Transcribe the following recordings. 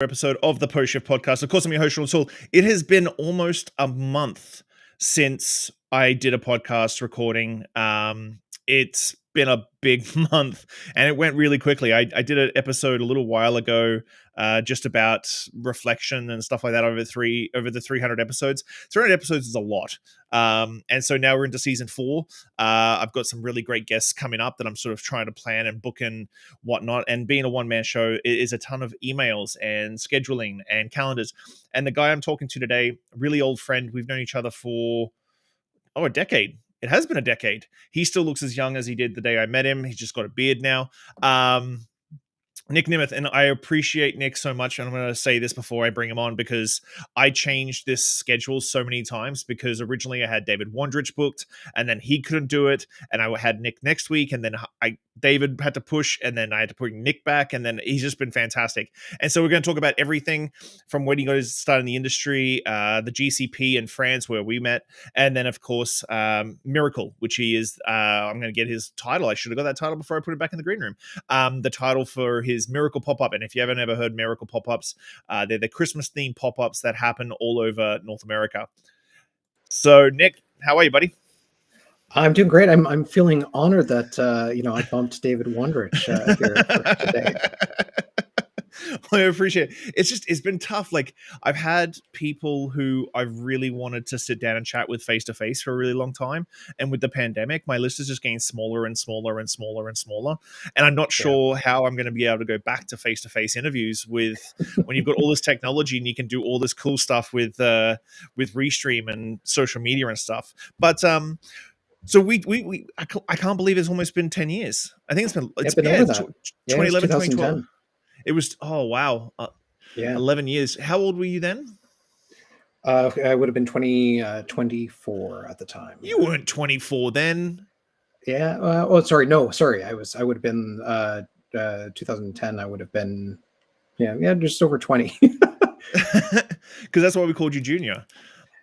Episode of the Post Shift Podcast. Of course, I'm your host, Shawn Soole. It has been almost a month since I did a podcast recording. It's been a big month, and it went really quickly. I did an episode a little while ago, just about reflection and stuff like that over the 300 episodes. 300 episodes is a lot. And so now we're into season 4. I've got some really great guests coming up that I'm sort of trying to plan and book and whatnot. And being a one-man show is a ton of emails and scheduling and calendars. And the guy I'm talking to today, a really old friend, we've known each other for a decade. It has been a decade. He still looks as young as he did the day I met him. He's just got a beard now. Nick Nemeth, and I appreciate Nick so much, and I'm going to say this before I bring him on, because I changed this schedule so many times, because originally I had David Wondrich booked, and then he couldn't do it, and I had Nick next week, and then David had to push, and then I had to put Nick back, and then he's just been fantastic. And so we're going to talk about everything from when he got his start in the industry, the GCP in France where we met, and then of course Miracle, which he is, I'm going to get his title. I should have got that title before I put it back in the green room. The title for his Miracle pop-up, and if you haven't ever heard Miracle pop-ups, they're the Christmas themed pop-ups that happen all over North America. So Nick, how are you, buddy? I'm doing great. I'm feeling honored that I bumped David Wondrich here for today. Well, I appreciate it. It's been tough. Like, I've had people who I've really wanted to sit down and chat with face to face for a really long time, and with the pandemic, my list is just getting smaller and smaller and smaller and smaller. And I'm not sure how I'm going to be able to go back to face face interviews when you've got all this technology and you can do all this cool stuff with Restream and social media and stuff. But so I can't believe it's almost been 10 years. I think it's been over that. 2011, 2012. It was, oh, wow. 11 years. How old were you then? I would have been 24 at the time. You weren't 24 then. Yeah. Sorry. I would have been 2010. I would have been, just over 20. Because that's why we called you junior.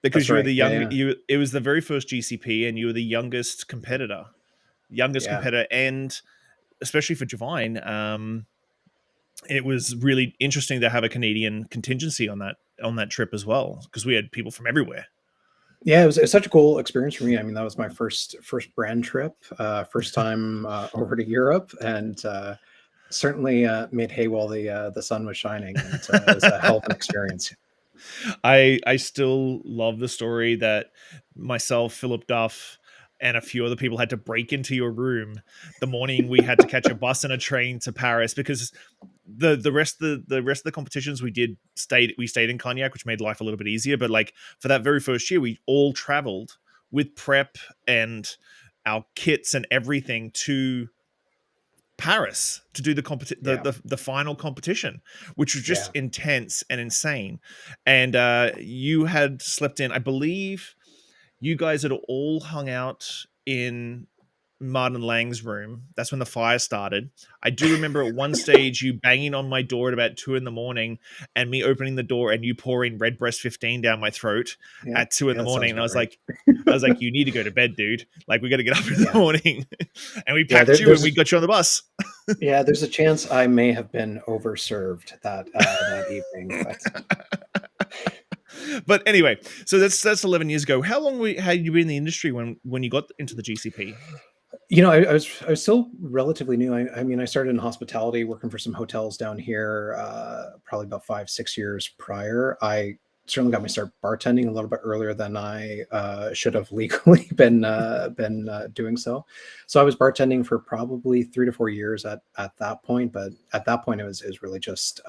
Because you were the young, it was the very first GCP, and you were the youngest competitor, and especially for Divine, it was really interesting to have a Canadian contingency on that trip as well, because we had people from everywhere. Yeah, it was such a cool experience for me. I mean, that was my first brand trip, first time over to Europe, and certainly made hay while the sun was shining. And it was a hell of an experience. I still love the story that myself, Philip Duff, and a few other people had to break into your room the morning we had to catch a bus and a train to Paris, because the rest of the competitions we stayed in Cognac, which made life a little bit easier. But like, for that very first year, we all traveled with prep and our kits and everything to Paris to do the final competition, which was just intense and insane. And you had slept in, I believe you guys had all hung out in Martin Lang's room. That's when the fire started. I do remember at one stage you banging on my door at about 2 a.m. and me opening the door and you pouring Redbreast 15 down my throat at 2 a.m. And I was like, you need to go to bed, dude. Like, we got to get up in the morning. And we packed you and we got you on the bus. Yeah, there's a chance I may have been overserved that evening. But anyway, so that's 11 years ago. How long had you been in the industry when you got into the GCP? I was still relatively new. I mean, I started in hospitality, working for some hotels down here, probably about 5-6 years prior. I certainly got my start bartending a little bit earlier than I should have legally been doing so. So I was bartending for probably 3 to 4 years at that point. But at that point, it was really just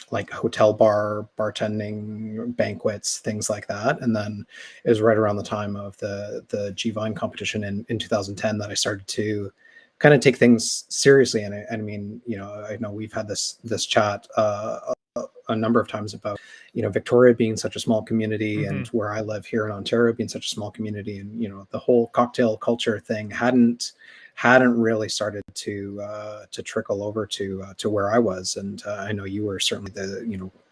like hotel bar bartending, banquets, things like that. And then it was right around the time of the G-Vine competition in 2010 that I started to kind of take things seriously. And I mean, I know we've had this chat a number of times about, Victoria being such a small community, and where I live here in Ontario being such a small community, and, the whole cocktail culture thing hadn't really started to trickle over to where I was. And I know you were certainly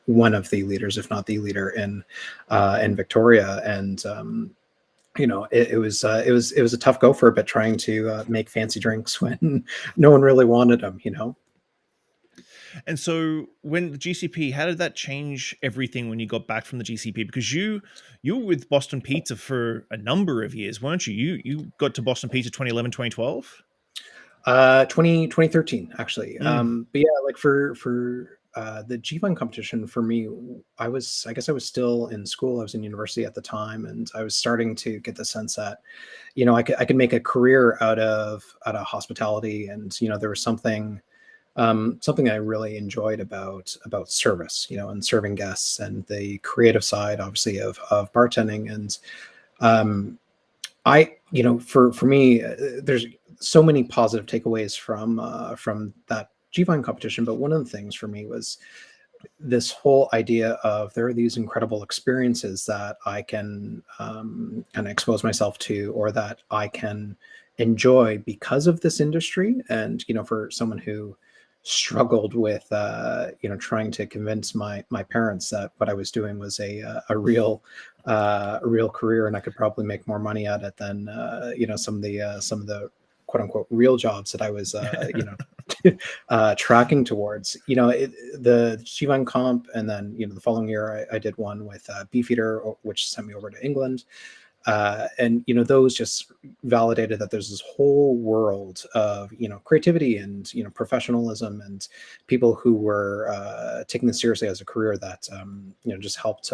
one of the leaders, if not the leader in Victoria. And it was a tough go for a bit, trying to make fancy drinks when no one really wanted them. And so when the GCP, how did that change everything when you got back from the GCP? Because you were with Boston Pizza for a number of years, weren't you? You got to Boston Pizza 2011, 2012? 2013 actually. Mm. But yeah, like for the G1 competition for me, I guess I was still in school. I was in university at the time, and I was starting to get the sense that, I could make a career out of hospitality. And, there was something I really enjoyed about service, and serving guests, and the creative side, obviously, of bartending. And for me, there's so many positive takeaways from that G-Vine competition. But one of the things for me was this whole idea of there are these incredible experiences that I can kind of expose myself to, or that I can enjoy because of this industry. And, for someone who struggled with, trying to convince my parents that what I was doing was a real career, and I could probably make more money at it than, some of the quote unquote real jobs that I was, tracking towards. The Shivan comp, and then, the following year I did one with Beefeater, which sent me over to England. And, those just validated that there's this whole world of, creativity and, professionalism, and people who were taking this seriously as a career that, just helped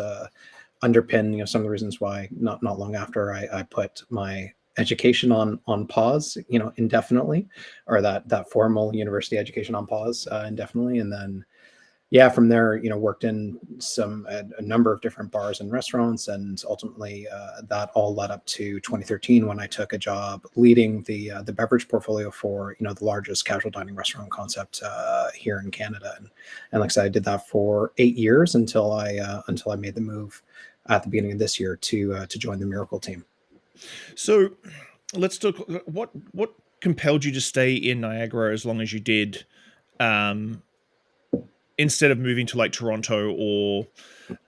underpin, some of the reasons why not long after I put my education on pause, indefinitely, or that formal university education on pause, indefinitely. And then, yeah, from there, worked in a number of different bars and restaurants, and ultimately that all led up to 2013, when I took a job leading the beverage portfolio for, the largest casual dining restaurant concept here in Canada. And like I said, I did that for 8 years until I made the move at the beginning of this year to join the Miracle team. So let's talk. What compelled you to stay in Niagara as long as you did, um, instead of moving to like Toronto, or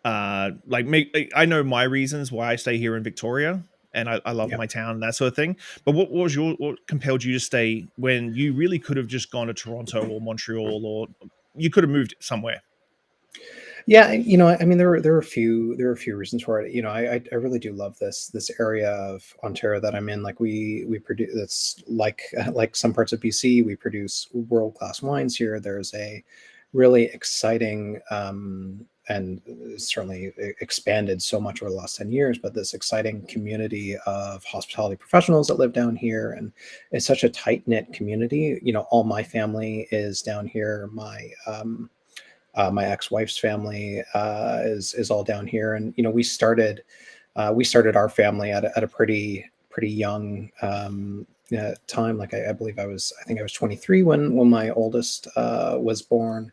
I know my reasons why I stay here in Victoria, and I love Yeah. my town and that sort of thing. But what compelled you to stay when you really could have just gone to Toronto or Montreal, or you could have moved somewhere? Yeah, I mean, there are a few reasons for it. I really do love this area of Ontario that I'm in. Like we produce, it's like some parts of BC, we produce world class wines here. There's a really exciting, and certainly expanded so much over the last 10 years, but this exciting community of hospitality professionals that live down here. And it's such a tight knit community. All my family is down here. My ex-wife's family is all down here. And, we started our family at a pretty young time. Like I believe I think I was 23 when my oldest was born.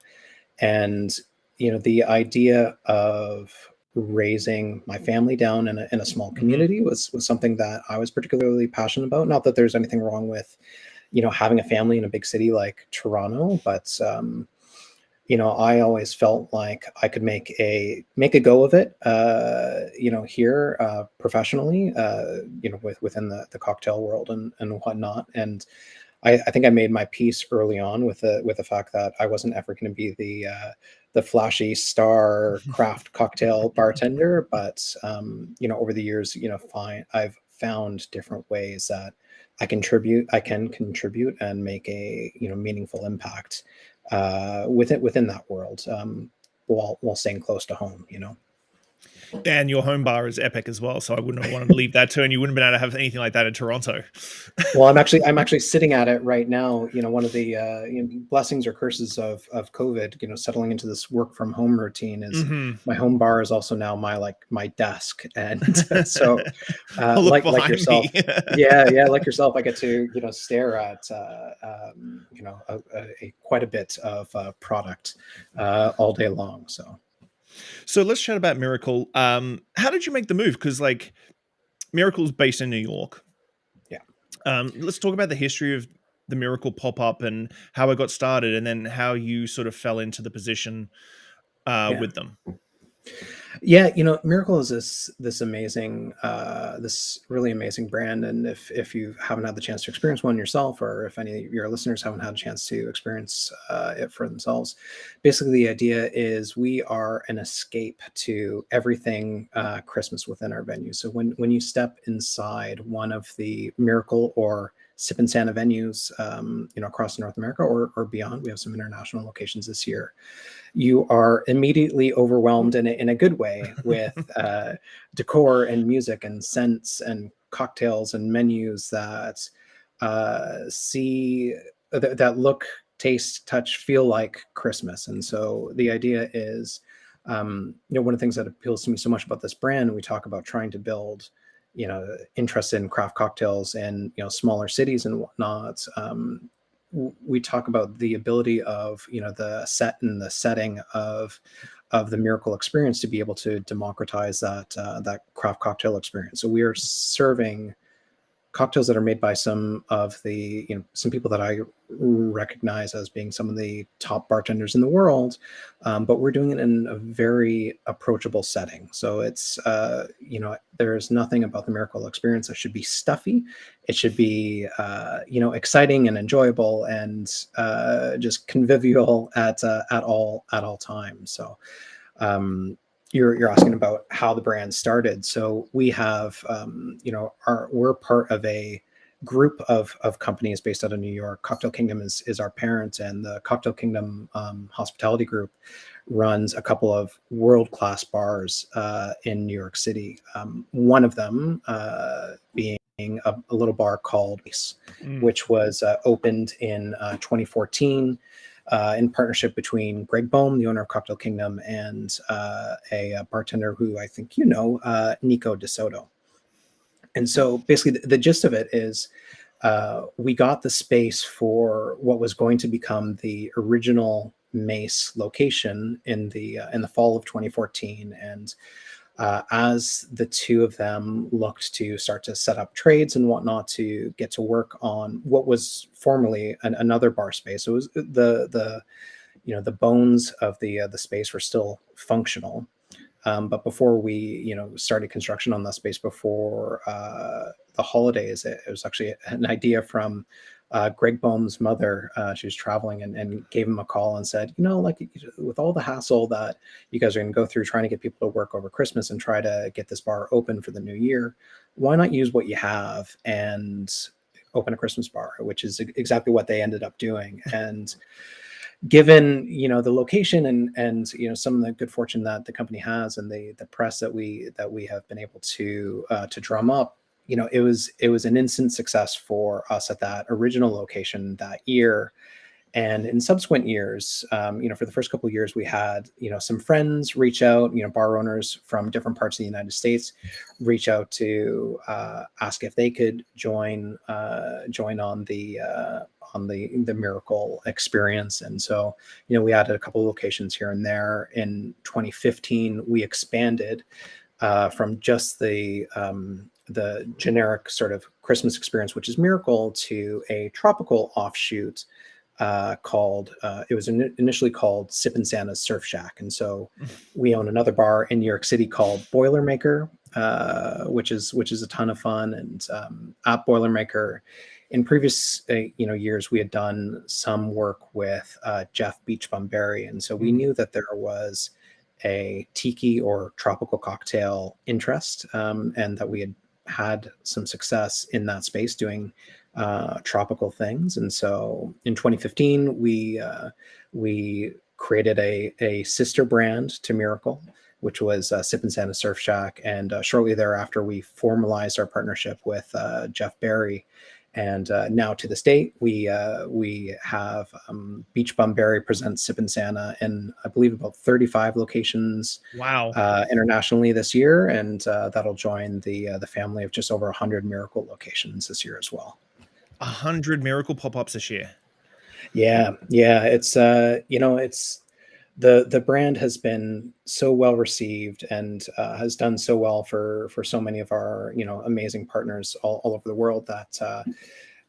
And, the idea of raising my family down in a small Hmm. community was something that I was particularly passionate about. Not that there's anything wrong with, having a family in a big city like Toronto, but I always felt like I could make a go of it, here, professionally, within the cocktail world and whatnot. And I think I made my peace early on with the fact that I wasn't ever going to be the flashy star craft cocktail bartender. But over the years, I've found different ways that I can contribute and make a meaningful impact within that world, while staying close to home. And your home bar is epic as well, so I wouldn't have wanted to leave that too, and you wouldn't have been able to have anything like that in Toronto. Well, I'm actually sitting at it right now. One of the blessings or curses of COVID, settling into this work from home routine, is Hmm. my home bar is also now my desk. And so, I'll look like behind me. yourself, yeah, like yourself, I get to stare at quite a bit of product all day long. So So let's chat about Miracle. How did you make the move? Because like Miracle's based in New York. yeah. Let's talk about the history of the Miracle pop up and how it got started, and then how you sort of fell into the position Yeah. with them. Yeah, Miracle is this amazing, this really amazing brand, and if you haven't had the chance to experience one yourself, or if any of your listeners haven't had a chance to experience it for themselves, basically the idea is we are an escape to everything Christmas within our venue. So when you step inside one of the Miracle or Sip and Santa venues, across North America or beyond, we have some international locations this year. You are immediately overwhelmed in a good way with decor and music and scents and cocktails and menus that see that look, taste, touch, feel like Christmas. And so the idea is, one of the things that appeals to me so much about this brand, we talk about trying to build, interest in craft cocktails in smaller cities and whatnot. We talk about the ability of the set and the setting of the Miracle experience to be able to democratize that craft cocktail experience. So we are serving cocktails that are made by some of the some people that I recognize as being some of the top bartenders in the world, but we're doing it in a very approachable setting. So it's there's nothing about the Miracle experience that should be stuffy. It should be exciting and enjoyable and just convivial at all times. So you're asking about how the brand started. So we have, we're part of a group of companies based out of New York. Cocktail Kingdom is our parent, and the Cocktail Kingdom hospitality group runs a couple of world-class bars in New York City. One of them being a little bar called Ace, which was opened in 2014. In partnership between Greg Boehm, the owner of Cocktail Kingdom, and a bartender who I think Nico DeSoto. And so basically the gist of it is we got the space for what was going to become the original Mace location in the fall of 2014. And as the two of them looked to start to set up trades and whatnot to get to work on what was formerly another bar space. So it was the bones of the space were still functional. But before we started construction on that space before the holidays, it was actually an idea from Greg Boehm's mother. She was traveling and gave him a call and said, with all the hassle that you guys are going to go through trying to get people to work over Christmas and try to get this bar open for the new year, why not use what you have and open a Christmas bar, which is exactly what they ended up doing. And given the location and some of the good fortune that the company has and the press that we have been able to drum up, it was an instant success for us at that original location that year. And in subsequent years, for the first couple of years, we had some friends reach out, bar owners from different parts of the United States reach out to ask if they could join on the Miracle experience. And so we added a couple of locations here and there. In 2015, we expanded from just the generic sort of Christmas experience, which is Miracle, to a tropical offshoot called it was initially called Sip and Santa's Surf Shack. And so we own another bar in New York City called Boilermaker, which is a ton of fun. And at Boilermaker, in previous years, we had done some work with Jeff Beach Bum Berry, and so we knew that there was a tiki or tropical cocktail interest, and that we had some success in that space doing tropical things. And so in 2015, we created a sister brand to Miracle, which was Sip and Santa Surf Shack. And shortly thereafter, we formalized our partnership with Jeff Berry. And now to this date, we have Beach Bum Berry presents Sip and Santa in, I believe, about 35 locations. Wow. Internationally this year. And that'll join the family of just over 100 Miracle locations this year as well. 100 Miracle pop-ups this year. Yeah. It's it's the brand has been so well received and has done so well for so many of our amazing partners all over the world that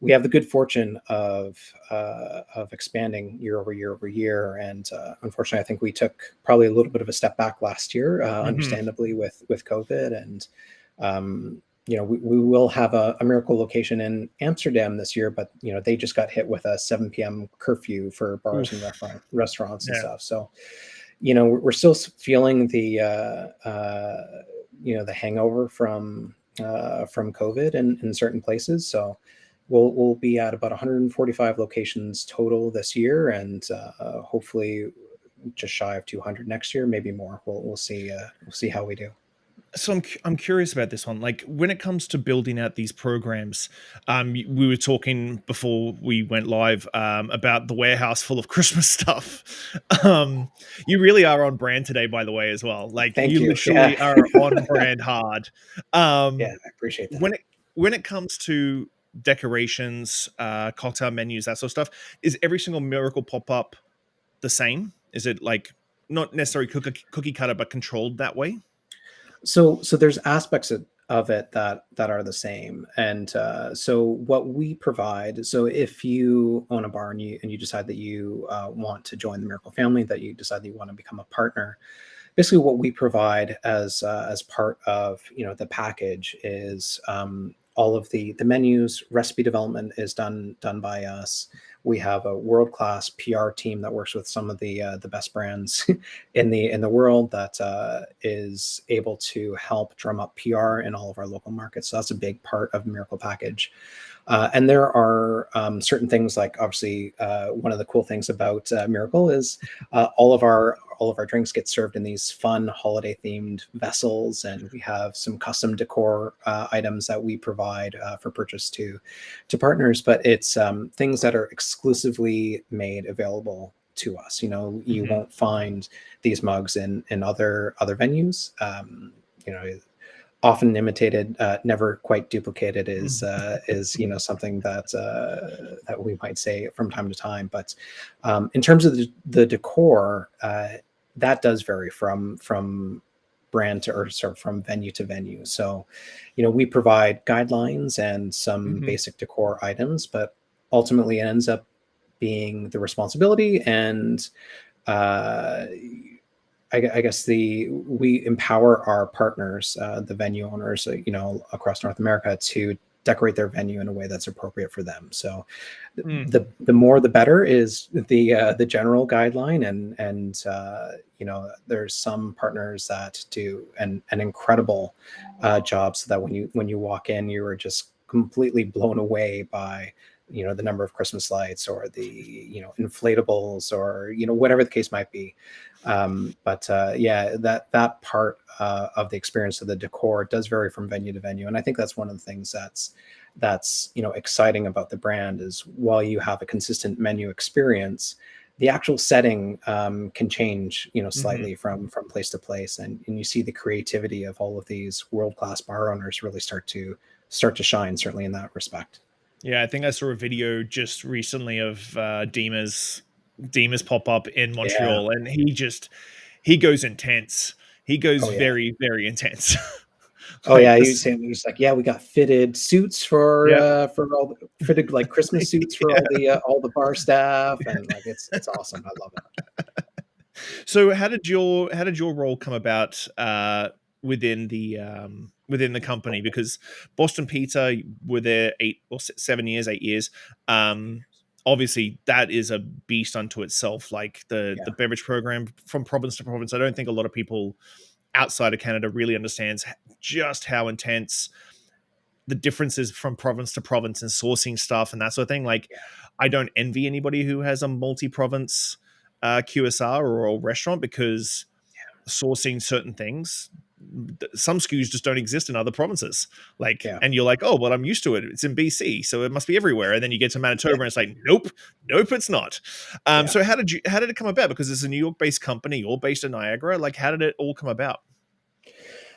we have the good fortune of expanding year over year over year. And unfortunately, I think we took probably a little bit of a step back last year, Hmm. understandably with COVID. And we will have a Miracle location in Amsterdam this year, but they just got hit with a 7 p.m. curfew for bars and Oof. restaurants and Yeah. stuff. So we're still feeling the hangover from COVID in certain places. So we'll be at about 145 locations total this year, and hopefully just shy of 200 next year, maybe more. We'll see. We'll see how we do. So I'm curious about this one. Like when it comes to building out these programs, we were talking before we went live about the warehouse full of Christmas stuff. You really are on brand today, by the way, as well. Like Thank you you. literally Yeah. are on brand hard. Yeah, Um, I appreciate that. when it comes to decorations, cocktail menus, that sort of stuff, is every single Miracle pop up the same? Is it like not necessarily cookie cutter, but controlled that way? So there's aspects of it that are the same. And so what we provide, so if you own a bar and you decide that you want to join the Miracle family, that you decide that you want to become a partner, basically what we provide as part of the package is all of the menus. Recipe development is done by us. We have a world class PR team that works with some of the best brands in the world that is able to help drum up PR in all of our local markets. So that's a big part of Miracle Package. And there are certain things, like obviously one of the cool things about Miracle is all of our drinks get served in these fun holiday themed vessels, and we have some custom decor items that we provide for purchase to partners. But it's things that are exclusively made available to us. You Hmm. won't find these mugs in other venues. You know, Often imitated, never quite duplicated is something that we might say from time to time. But in terms of the decor, that does vary from brand to, or sorry, from venue to venue. So, we provide guidelines and some Hmm. basic decor items, but ultimately it ends up being the responsibility and uh, I guess we empower our partners, the venue owners, across North America, to decorate their venue in a way that's appropriate for them. So, Mm. the more the better is the general guideline, and there's some partners that do an incredible job, so that when you walk in, you are just completely blown away by the number of Christmas lights, or the inflatables, or whatever the case might be. But yeah, that part of the experience of the decor does vary from venue to venue, and I think that's one of the things that's exciting about the brand, is while you have a consistent menu experience, the actual setting can change Mhm. slightly from place to place, and you see the creativity of all of these world class bar owners really start to shine, certainly in that respect. Yeah, I think I saw a video just recently of Dima's pop up in Yeah. Montreal, and he goes intense. He goes Oh yeah. very, very intense. Oh Like yeah, he was this. saying, he was like, yeah, we got fitted suits for Yeah. fitted like Christmas suits for Yeah. all the bar staff, and like it's awesome. I love it. So how did your role come about within the company? Because Boston Pizza were there 7 years, 8 years. Obviously that is a beast unto itself. Like the Yeah, beverage program from province to province. I don't think a lot of people outside of Canada really understands just how intense the differences from province to province and sourcing stuff and that sort of thing. Like, yeah, I don't envy anybody who has a multi-province QSR or a restaurant, because sourcing certain things, some SKUs just don't exist in other provinces. Like, yeah, and you're like, oh, well, I'm used to it. It's in BC, so it must be everywhere. And then you get to Manitoba, and it's like, nope, nope, it's not. yeah. So how did it come about? Because it's a New York based company, you're based in Niagara. Like, how did it all come about?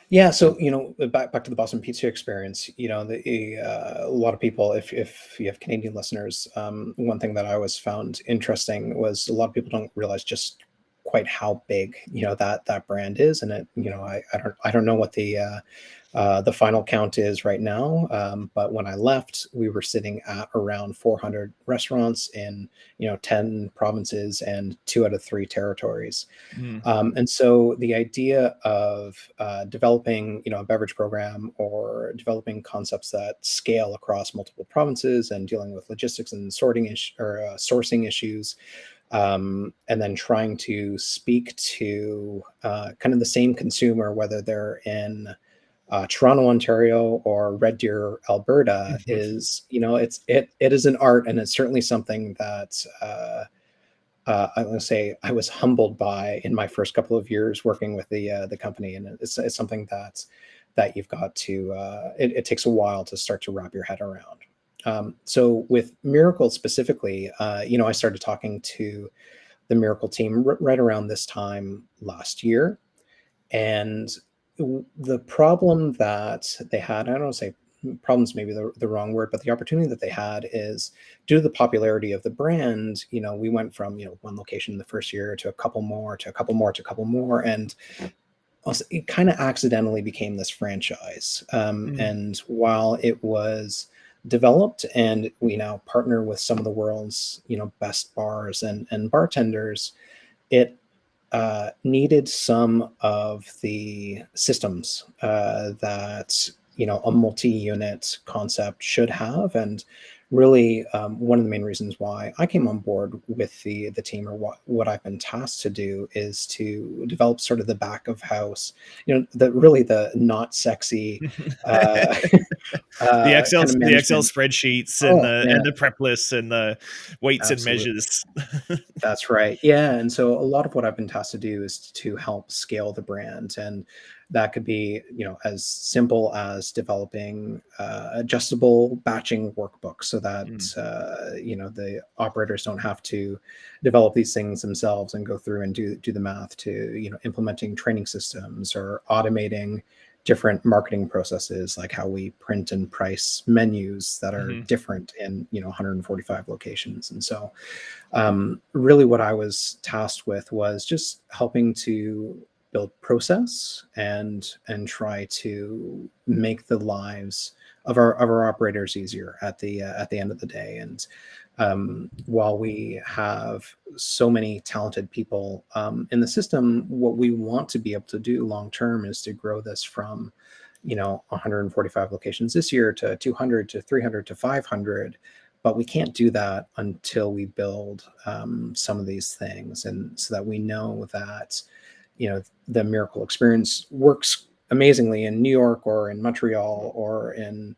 Yeah, so back to the Boston Pizza experience. A lot of people, if you have Canadian listeners, one thing that I always found interesting was a lot of people don't realize just quite how big, that brand is. And I don't know what the final count is right now. But when I left, we were sitting at around 400 restaurants in 10 provinces and 2 out of 3 territories. Mm. And so the idea of developing, a beverage program, or developing concepts that scale across multiple provinces and dealing with logistics and sourcing issues, and then trying to speak to kind of the same consumer, whether they're in Toronto, Ontario, or Red Deer, Alberta, Mhm. it is an art, and it's certainly something that I'm going to say I was humbled by in my first couple of years working with the company, and it's something that you've got to. It takes a while to start to wrap your head around. So with Miracle specifically, I started talking to the Miracle team right around this time last year, and the problem that they had, I don't want to say problems, maybe the wrong word, but the opportunity that they had is due to the popularity of the brand. We went from, one location the first year to a couple more, to a couple more, to a couple more. And also, it kind of accidentally became this franchise. Mm. And while it was developed and we now partner with some of the world's, best bars and bartenders, it needed some of the systems that a multi-unit concept should have. And really, one of the main reasons why I came on board with the team, or what I've been tasked to do, is to develop sort of the back of house, the not sexy uh, kind of The Excel management. spreadsheets and Oh the man, prep lists and the weights and absolutely. measures. That's right. Yeah. And so a lot of what I've been tasked to do is to help scale the brand. And that could be, as simple as developing adjustable batching workbooks, so that, Mm. the operators don't have to develop these things themselves and go through and do the math, to, implementing training systems, or automating different marketing processes, like how we print and price menus that are Mhm. different in, 145 locations. And so, really what I was tasked with was just helping to build process and try to make the lives of our operators easier at the end of the day. And while we have so many talented people in the system, what we want to be able to do long term is to grow this from 145 locations this year to 200 to 300 to 500. But we can't do that until we build some of these things, and so that we know that the Miracle experience works amazingly in New York, or in Montreal, or in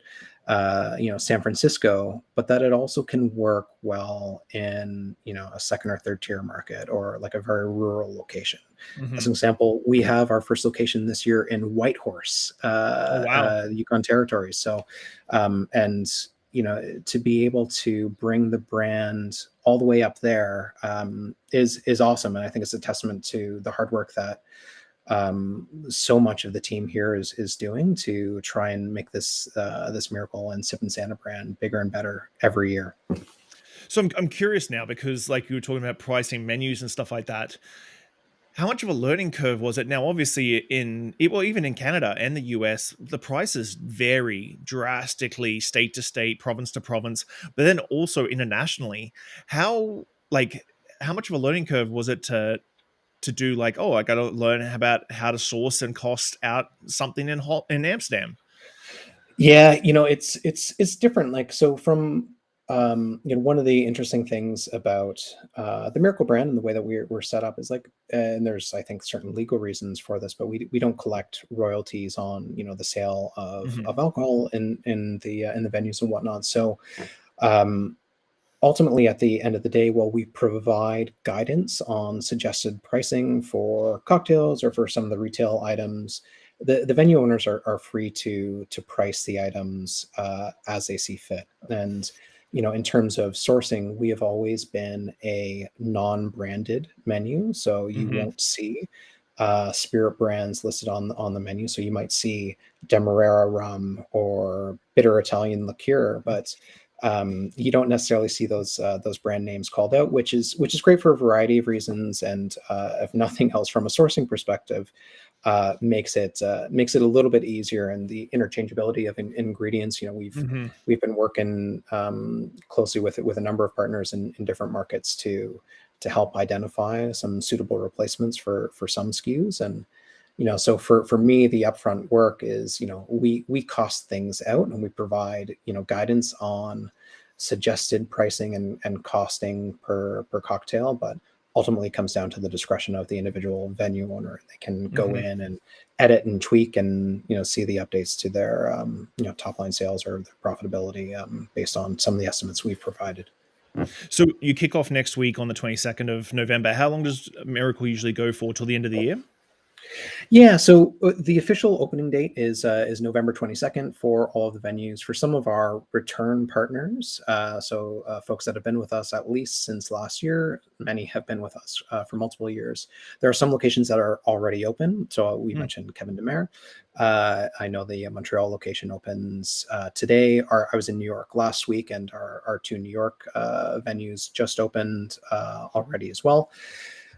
San Francisco, but that it also can work well in a second or third tier market, or like a very rural location. As Mhm. an example, we have our first location this year in Whitehorse, Oh, wow. Yukon Territory. So, and to be able to bring the brand all the way up there is awesome, and I think it's a testament to the hard work that so much of the team here is doing to try and make this Miracle and Sip and Santa brand bigger and better every year. So I'm curious now, because like you were talking about pricing menus and stuff like that. How much of a learning curve was it? Now, obviously, well, even in Canada and the US, the prices vary drastically, state to state, province to province, but then also internationally. How like how much of a learning curve was it to do, like, oh, I got to learn about how to source and cost out something in Amsterdam? Yeah, it's different. Like, so from one of the interesting things about the Miracle brand and the way that we're set up is like, and there's, I think, certain legal reasons for this, but we don't collect royalties on the sale Mhm. of alcohol in the venues and whatnot. So um, ultimately, at the end of the day, while we provide guidance on suggested pricing for cocktails or for some of the retail items, the venue owners are free to price the items as they see fit. And in terms of sourcing, we have always been a non-branded menu, so you Mhm. won't see spirit brands listed on the menu. So you might see Demerara rum or bitter Italian liqueur, but You don't necessarily see those brand names called out, which is great for a variety of reasons. And if nothing else, from a sourcing perspective, makes it a little bit easier. And the interchangeability of ingredients. Hmm. We've been working closely with a number of partners in different markets to help identify some suitable replacements for some SKUs. And so for me, the upfront work is, we cost things out, and we provide guidance on suggested pricing and costing per cocktail. But ultimately it comes down to the discretion of the individual venue owner. They can go Hmm. in and edit and tweak, and see the updates to their top line sales or their profitability, based on some of the estimates we've provided. So you kick off next week on the 22nd of November. How long does Miracle usually go for, till the end of the year? Yeah, so the official opening date is November 22nd for all of the venues. For some of our return partners, folks that have been with us at least since last year, many have been with us for multiple years. There are some locations that are already open. So we Mm. mentioned Kevin Demare. I know the Montreal location opens today. I was in New York last week, and our two New York venues just opened already as well.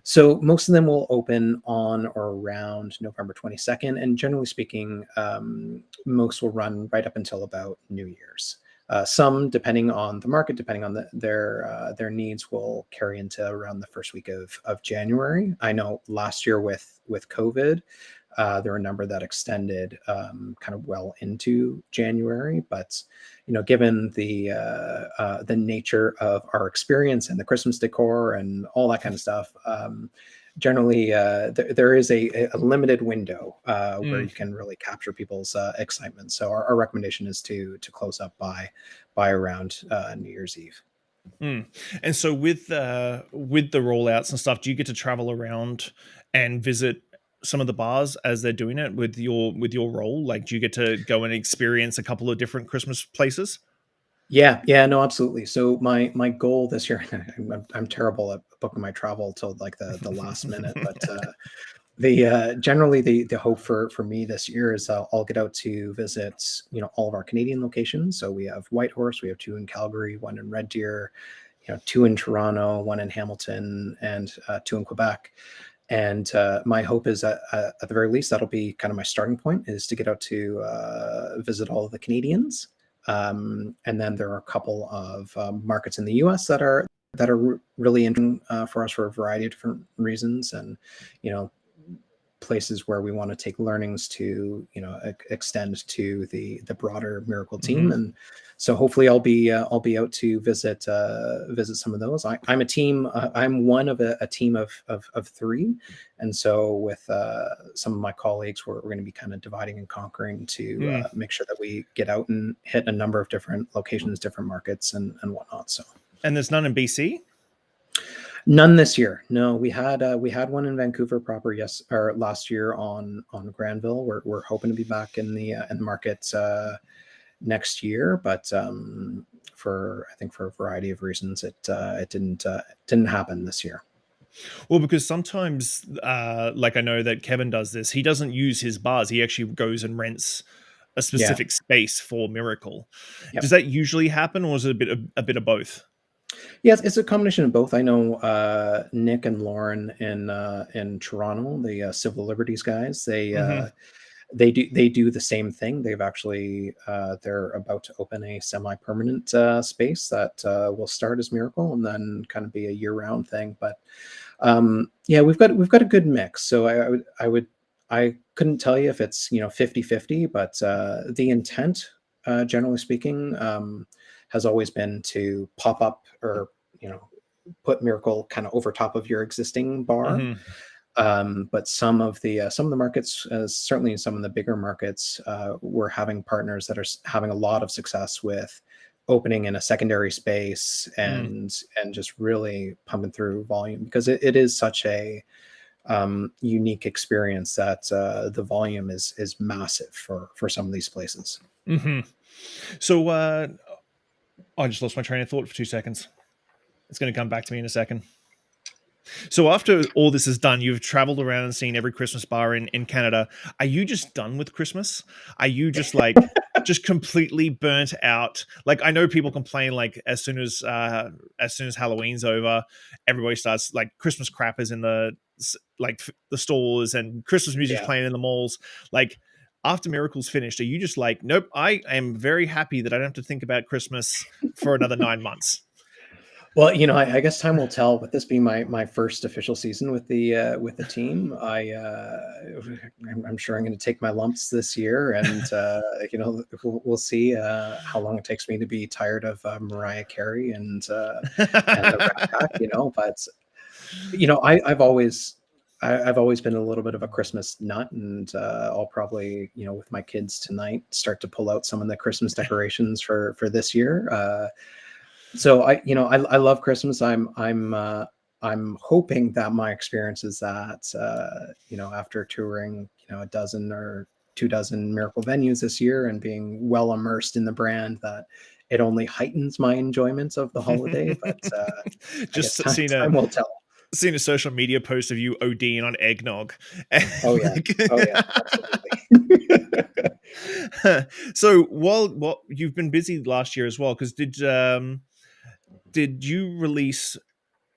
So most of them will open on or around November 22nd, and generally speaking, most will run right up until about New Year's. Some, depending on the market, depending on their needs, will carry into around the first week of January. I know last year with COVID, there were a number that extended kind of well into January. But given the nature of our experience and the Christmas decor and all that kind of stuff, generally there is a limited window where Mm. you can really capture people's excitement. So our recommendation is to close up by around New Year's Eve. Mm. And so with the rollouts and stuff, do you get to travel around and visit some of the bars as they're doing it with your role? Like, do you get to go and experience a couple of different Christmas places? Yeah, yeah, no, absolutely. So my goal this year, I'm terrible at booking my travel till like the last minute, but the generally the hope for me this year is I'll get out to visit all of our Canadian locations. So we have Whitehorse, we have two in Calgary, one in Red Deer, two in Toronto, one in Hamilton, and two in Quebec. And my hope is that at the very least, that'll be kind of my starting point, is to get out to visit all of the Canadians. And then there are a couple of markets in the US that are really interesting for us for a variety of different reasons. And you know places where we want to take learnings to extend to the broader Miracle team. Hmm. And so hopefully I'll be out to visit some of those. I'm a team. I'm one of a team of three, and so with some of my colleagues, we're going to be kind of dividing and conquering to Mm. make sure that we get out and hit a number of different locations, different markets, and whatnot. So And there's none in BC? none this year. No, we had one in Vancouver proper, yes, or last year on Granville. We're hoping to be back in the market next year, but for I think for a variety of reasons, it didn't happen this year. Well, because sometimes, like, I know that Kevin does this. He doesn't use his bars. He actually goes and rents a Yeah, specific space for Miracle. Does yep. that usually happen, or is it a bit of both? Yes, it's a combination of both. I know Nick and Lauren in Toronto, the civil liberties guys. Hmm. They do the same thing. They're about to open a semi-permanent space that will start as Miracle and then kind of be a year-round thing. But yeah, we've got a good mix. So I couldn't tell you if it's 50-50, but the intent, generally speaking, has always been to pop up or you know put Miracle kind of over top of your existing bar. Hmm. But some of the markets, certainly in some of the bigger markets, we're having partners that are having a lot of success with opening in a secondary space Mm. and just really pumping through volume, because it is such a unique experience that the volume is massive for some of these places. Hmm. So, I just lost my train of thought for 2 seconds. It's going to come back to me in a second. So after all this is done, you've traveled around and seen every Christmas bar in Canada. Are you just done with Christmas? Are you just like just completely burnt out? Like I know people complain like as soon as Halloween's over, everybody starts like Christmas crappers in the stores and Christmas music's Yeah. playing in the malls. Like after Miracle's finished, are you just like, nope, I am very happy that I don't have to think about Christmas for another 9 months? Well, I guess time will tell. With this being my first official season with the team, I'm sure I'm going to take my lumps this year, and we'll see how long it takes me to be tired of Mariah Carey and the Rat Pack. But I've always been a little bit of a Christmas nut, and I'll probably with my kids tonight start to pull out some of the Christmas decorations for this year. So I love Christmas. I'm hoping that my experience is that after touring a dozen or 2 dozen Miracle venues this year and being well immersed in the brand, that it only heightens my enjoyment of the holiday. But I guess Just time will tell. seen a social media post of you ODing on eggnog. Oh yeah, Like- oh yeah, absolutely. so while you've been busy last year as well, because did you release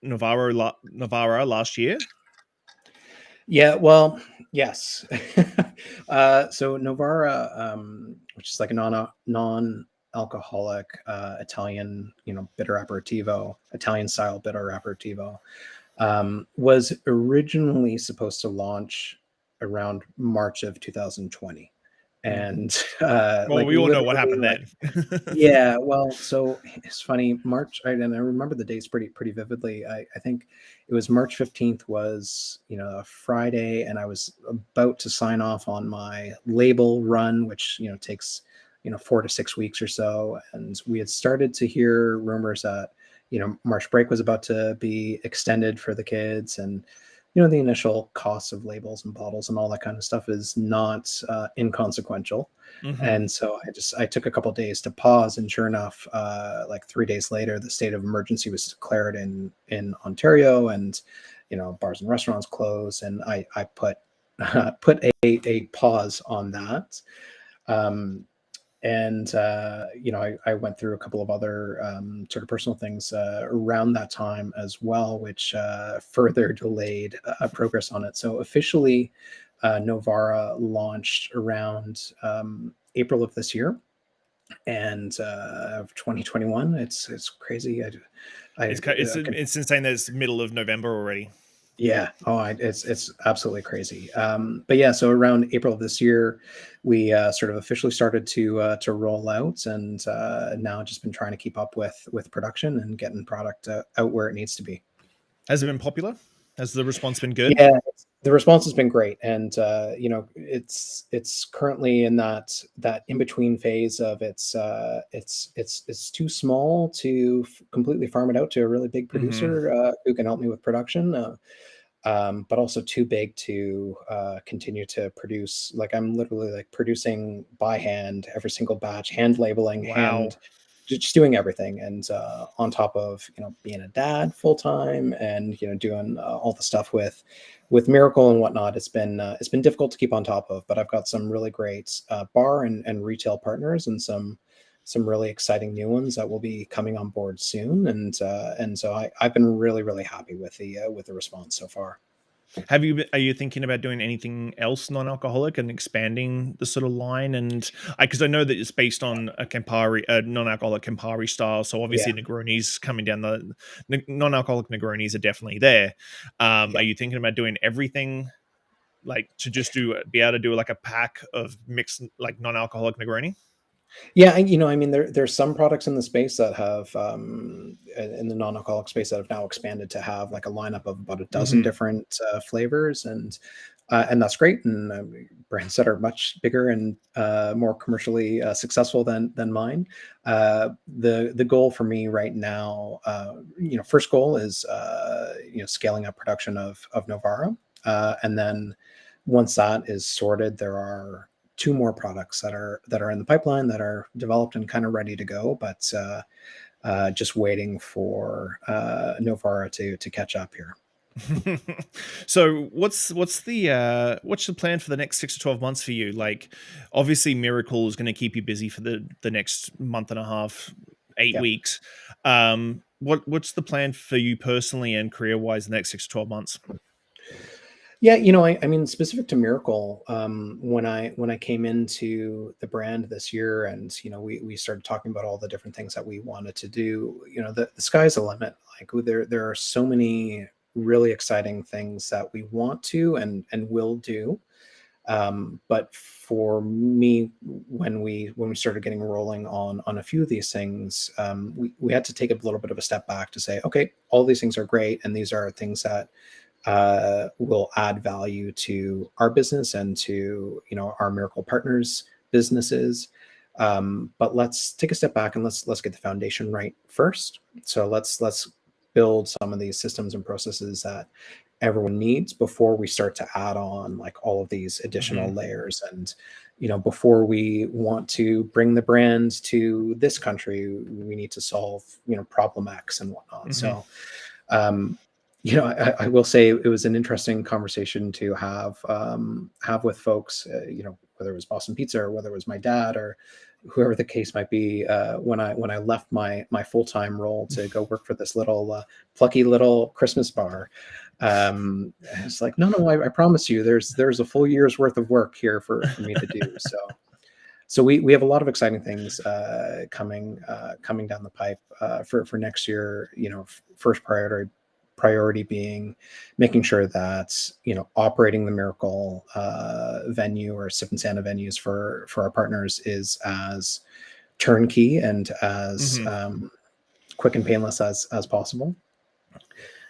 Navarra last year? Yeah, well, yes. So Navarra, which is like a non-alcoholic Italian, bitter aperitivo, Italian style bitter aperitivo, was originally supposed to launch around March of 2020, Mm. and Well, like we all know what literally, happened like then. yeah, well, so it's funny. March, and I remember the dates pretty vividly. I think it was March 15th was a Friday, and I was about to sign off on my label run, which takes 4 to 6 weeks or so. And we had started to hear rumors that March break was about to be extended for the kids, and the initial costs of labels and bottles and all that kind of stuff is not inconsequential. Mhm. And so I took a couple of days to pause, and sure enough, like 3 days later, the state of emergency was declared in Ontario, and bars and restaurants closed, and I put put a pause on that. Um, and I went through a couple of other sort of personal things around that time as well, which further delayed progress on it. So officially, Novara launched around April of this year, and of 2021. It's crazy. I It's insane that it's middle of November already. Yeah. Oh, it's absolutely crazy. But yeah, so around April of this year, we sort of officially started to roll out, and now just been trying to keep up with production and getting product out where it needs to be. Has it been popular? Has the response been good? Yeah, the response has been great, and it's currently in that in between phase of it's too small to completely farm it out to a really big Mhm. producer who can help me with production. But also too big to continue to produce. Like I'm literally like producing by hand every single batch, hand labeling, Wow. just doing everything, and on top of being a dad full time, and doing all the stuff with Miracle and whatnot. It's been difficult to keep on top of, but I've got some really great bar and retail partners, and some really exciting new ones that will be coming on board soon. And so I've been really happy with the response so far. Are you thinking about doing anything else non-alcoholic and expanding the sort of line? And because I know that it's based on a non-alcoholic Campari style, so Yeah, obviously Negronis coming down non-alcoholic Negronis are definitely there. Are yeah. you thinking about doing everything like to just be able to do like a pack of mixed like non-alcoholic Negroni? Yeah, I mean, there's some products in the space that have in the non-alcoholic space that have now expanded to have like a lineup of about a dozen Hmm. different flavors, and that's great. And brands that are much bigger and more commercially successful than mine. The goal for me right now, first goal is scaling up production of Novara, and then once that is sorted, there are two more products that are in the pipeline that are developed and kind of ready to go, but just waiting for Novara to catch up here. So what's the plan for the next 6 to 12 months for you? Like, obviously, Miracle is going to keep you busy for the next month and a half, eight Yeah. weeks. What's the plan for you personally and career wise the next 6 to 12 months? Yeah, I mean, specific to Miracle, when I came into the brand this year, and we started talking about all the different things that we wanted to do. The sky's the limit. Like, there are so many really exciting things that we want to and will do. But for me, when we started getting rolling on a few of these things, we had to take a little bit of a step back to say, okay, all these things are great, and these are things that will add value to our business and to our Miracle partners businesses. But let's take a step back and let's get the foundation right first. So let's build some of these systems and processes that everyone needs before we start to add on like all of these additional Hmm. layers. And before we want to bring the brand to this country, we need to solve problem X and whatnot. Hmm. So um, I will say it was an interesting conversation to have with folks, whether it was Boston Pizza or whether it was my dad or whoever the case might be, when I left my full-time role to go work for this little plucky little Christmas bar. It's like, no, I promise you, there's a full year's worth of work here for me to do. So we have a lot of exciting things coming down the pipe for next year. First priority being making sure that operating the Miracle venue or Sip and Santa venues for our partners is as turnkey and as Hmm. quick and painless as possible.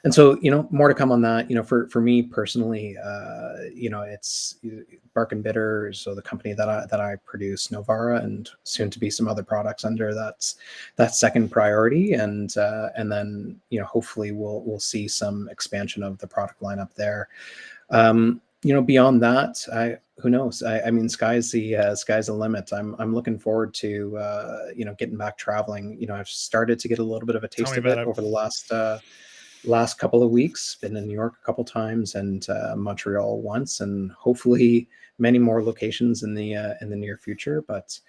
And so, more to come on that. For me personally, it's Bark and Bitter, so the company that I produce Navarra and soon to be some other products under. That's second priority, and then hopefully we'll see some expansion of the product lineup there. Beyond that, who knows? I mean, sky's the limit. I'm looking forward to getting back traveling. I've started to get a little bit of a Tell taste me of about it it. over the last couple of weeks. Been in New York a couple times and Montreal once, and hopefully many more locations in the near future. But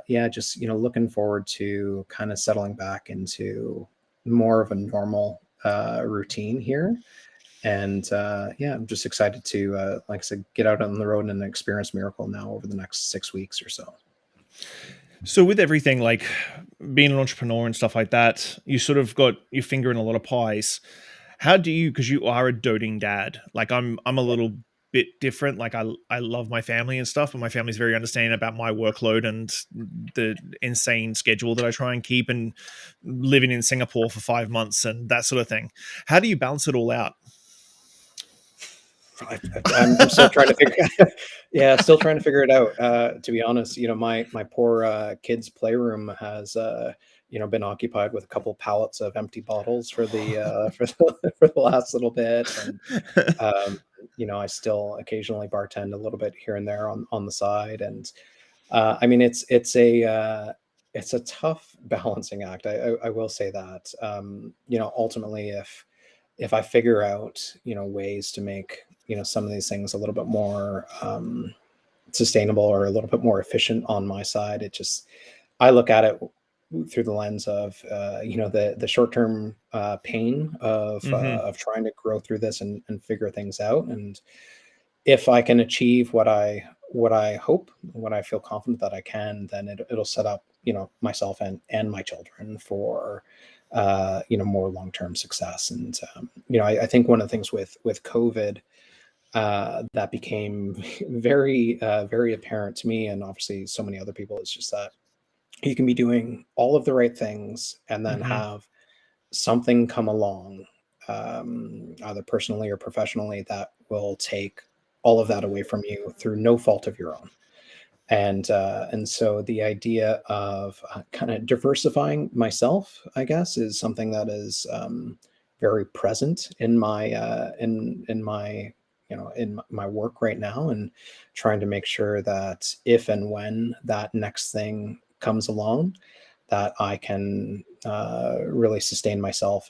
yeah, just looking forward to kind of settling back into more of a normal routine here. And yeah, I'm just excited to, like I said, get out on the road and experience Miracle now over the next 6 weeks or so. So with everything like being an entrepreneur and stuff like that, you sort of got your finger in a lot of pies. How do you, because you are a doting dad, like I'm a Yeah. little bit different. Like I love my family and stuff, but my family's very understanding about my workload and the insane schedule that I try and keep, and living in Singapore for 5 months and that sort of thing. How do you balance it all out? I'm still trying to figure yeah, still trying to figure it out. To be honest, my poor kids' playroom has been occupied with a couple pallets of empty bottles for the for the last little bit, and um, I still occasionally bartend a little bit here and there on the side, and I mean it's a tough balancing act. I will say that. Ultimately, if I figure out, ways to make, some of these things a little bit more sustainable or a little bit more efficient on my side, I look at it through the lens of, the short term pain Hmm. of trying to grow through this and figure things out. And if I can achieve what I hope, what I feel confident that I can, then it'll set up, myself and my children for more long-term success. And I think one of the things with COVID that became very apparent to me, and obviously so many other people, is just that you can be doing all of the right things and then Hmm. have something come along, either personally or professionally, that will take all of that away from you through no fault of your own. And so the idea of kind of diversifying myself, I guess, is something that is very present in my in my work right now, and trying to make sure that if and when that next thing comes along, that I can really sustain myself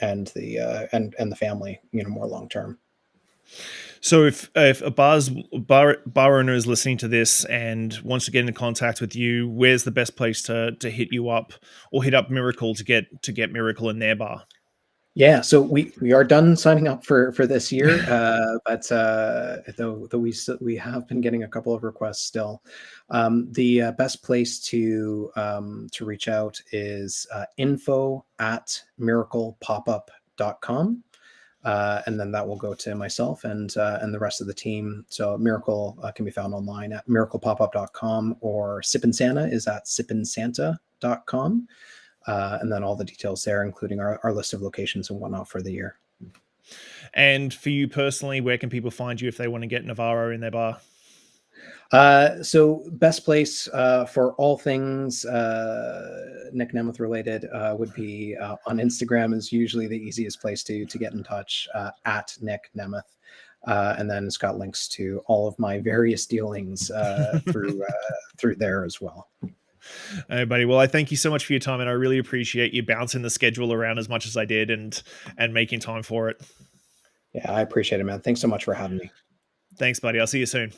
and the and the family, more long term. So if a bar owner is listening to this and wants to get into contact with you, where's the best place to hit you up or hit up Miracle to get Miracle in their bar? Yeah, so we are done signing up for this year, but though we have been getting a couple of requests still. The best place to reach out is info@miraclepopup.com. And then that will go to myself and the rest of the team. So Miracle can be found online at miraclepopup.com, or Sip and Santa is at sipandsanta.com. And then all the details there, including our list of locations and whatnot for the year. And for you personally, where can people find you if they want to get Navarro in their bar? So best place for all things Nick Nemeth related would be on Instagram is usually the easiest place to get in touch, at Nick Nemeth. And then it's got links to all of my various dealings through there as well. Hey, buddy. Well, I thank you so much for your time, and I really appreciate you bouncing the schedule around as much as I did and making time for it. Yeah, I appreciate it, man. Thanks so much for having me. Thanks, buddy. I'll see you soon.